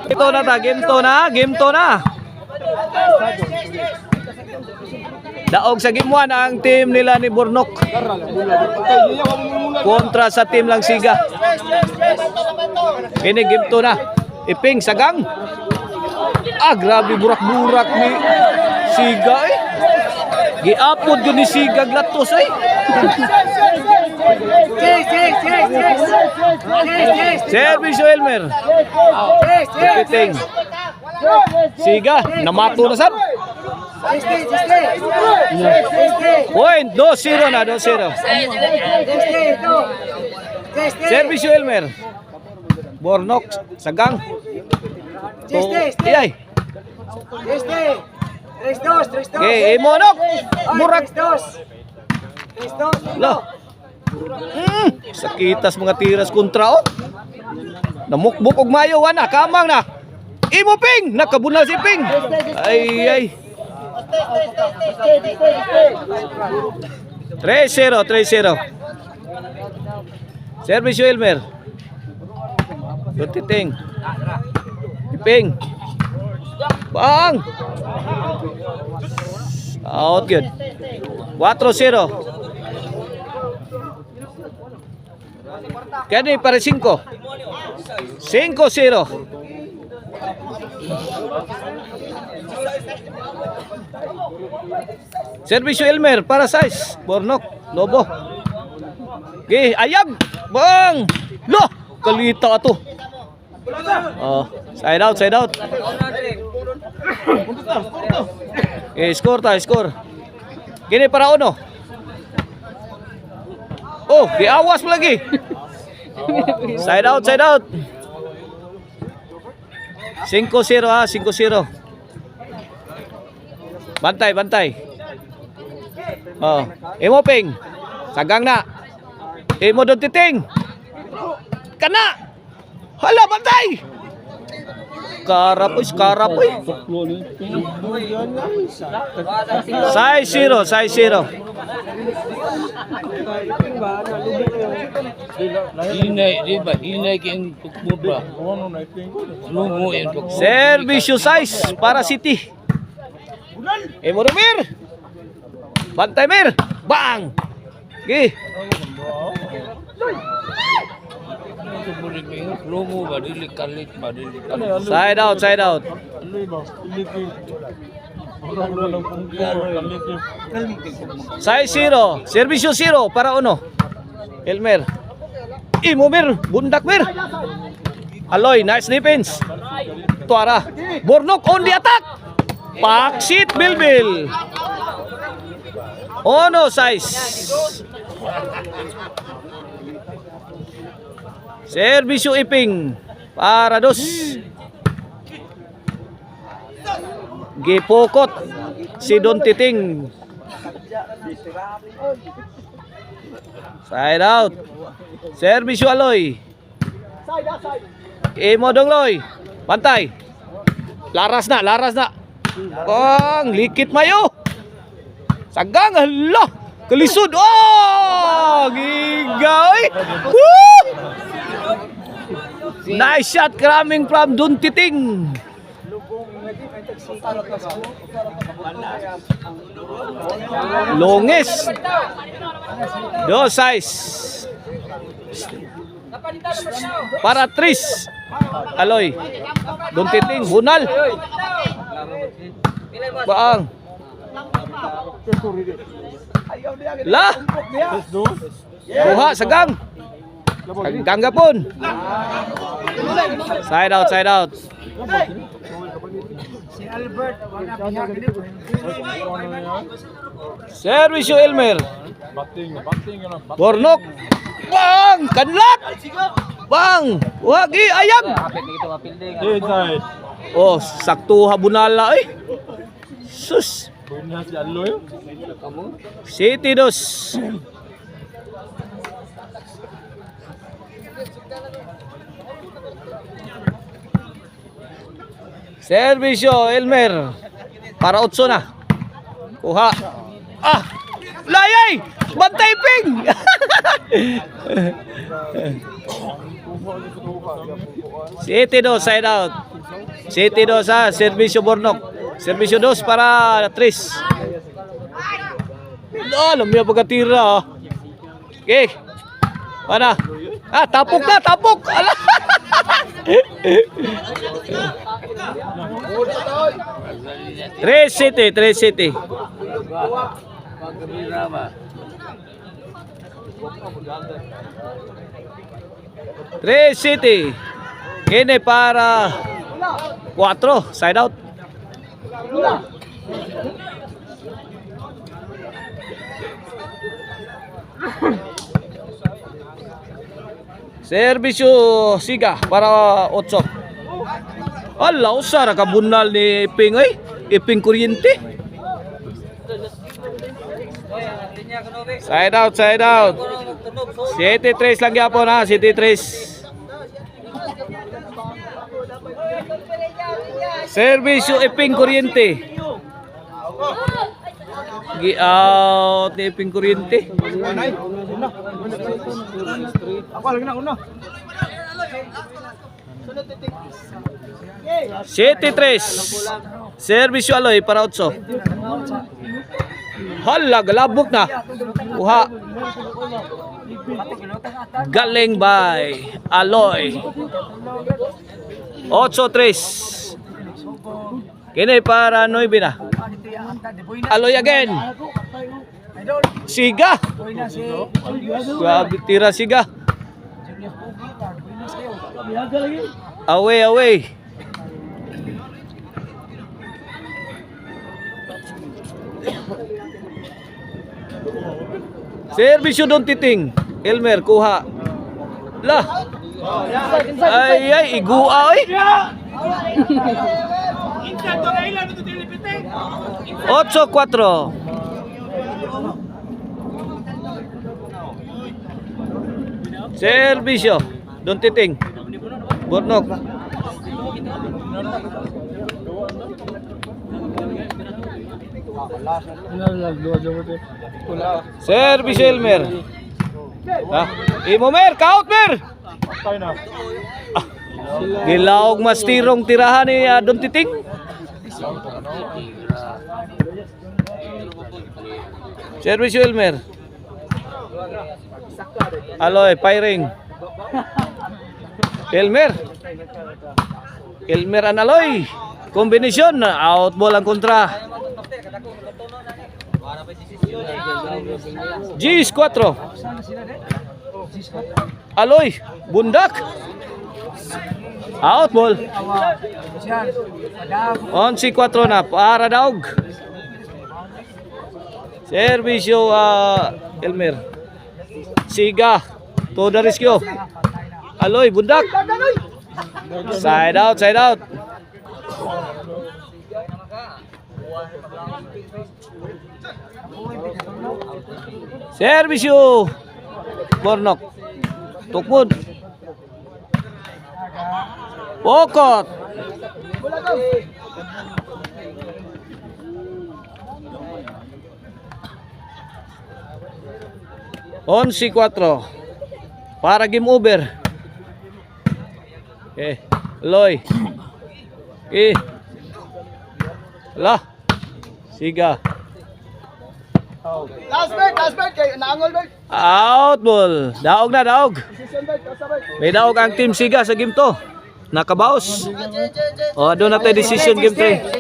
Ito na ta, game to na, game to na. Daog sa game 1 ang team nila ni Burnok kontra sa team lang Siga. Ini game 2 na. Iping sagang. Grabe burak-burak ni Siga eh. Giapod yun ni Siga glatos eh. Service Elmer. Piting. Siga, namato na sab. Point, 2-0 na, 2-0. Service Elmer. Burnok, sagang. Iyay. 3-2. Okay, Imonok. Burak. 3-2. Lo. Sakitas mga tiras kontra oh. Namukbuk og mayo wana, kamang na. Imo Ping, nakabunal si Ping. Ay. 3-0. Service Elmer. Lutiting. Ping. Bang. Out good. 4-0. Kani para 5. 5-0. Service Elmer para size. Burnok, Lobo. Okay, ayag. Bang. Lo, kalita ato. Side out. Score. Gini para uno. Diawas mo lagi. Side out. 5-0 ha, 5-0. Bantay. Imo Ping. Sagang na. Imo doon titing. Kana. Hala, bantay. Karap. 6-0. Servicio size para City. Emo Mir. Bantay Mir. Bang. Gi. Side out. 6-0. Servicio 0 para uno. Elmer. Imo Mir. Bundak Mir. Aloy, nice defense. Tuara. Burnok on the attack. Paksit Bilbil. Ono size. Servicio Iping para 2. Gipokot si Don Titing. Side out. Servicio Aloy. Imo Dongloy. Pantay. Laras na. Bang, likit mayo. Sagang, hala. Kalisod. Gigoy. Woo! Nice shot coming from Don Titing. Longis. 2 size. Para 3. Aloy. Don Titing, bunal. Baang. Lah. Buha, sagang. Sagang gapon. Side out. Servicio Elmer. Burnok. Bang, kanlat. Bang, wagi ayag. Sakto habunala eh. Sus. City 2. Servicio Elmer para 8 na. Kuha. Layay! Bantay Ping! 7-2, side out. 7-2 sa Servisyo Bornok. Servisyo 2 para Tris. Alam niya pagkatira. Okay. Mana? Tapok na, tapok. Ala. 3-City. City. Kini para 4, side out. Servisyo Siga para 8. Ala, usara ka bunal ni Iping ay. Iping kuryente. Side out. 7-3 lang yapon ha, 7-3. Servisyo Iping kuryente. Gi-out ni Iping kuryente. Ako lagi na una. 7-3. Servisyo Aloy para 8. Hala, galabok na. Uha. Galing by Aloy. 8-3. Kini para 9 na. Aloy again. Siga. Grabe tira Siga. Away. Servisyo Don Titing. Elmer kuha. Lah. Ay, igua ay. 8-4. Servisyo Don Titing. Bornok. Servisyo Elmer. Imomer, kaut mer. Gilaog mas tirong tirahan ni Don Titing. Servisyo Elmer. Aloy, firing. Elmer an Aloy. Kombinasyon, out ball ang kontra. Gis 4. Aloy, bundak. Out ball. 11-4 na para Daog. Servisyo Elmer. Siga. Todo rescue. Aloy, bundak. Side out. Servisyo Bornok. Tukmod. Pokot. Onsi 4 para game over. Loy. Lah. Siga. Last bet kay naangol bet. Out ball. Daog. May daog ang team Siga sa game to. Nakabaos. Doon natin decision game 3.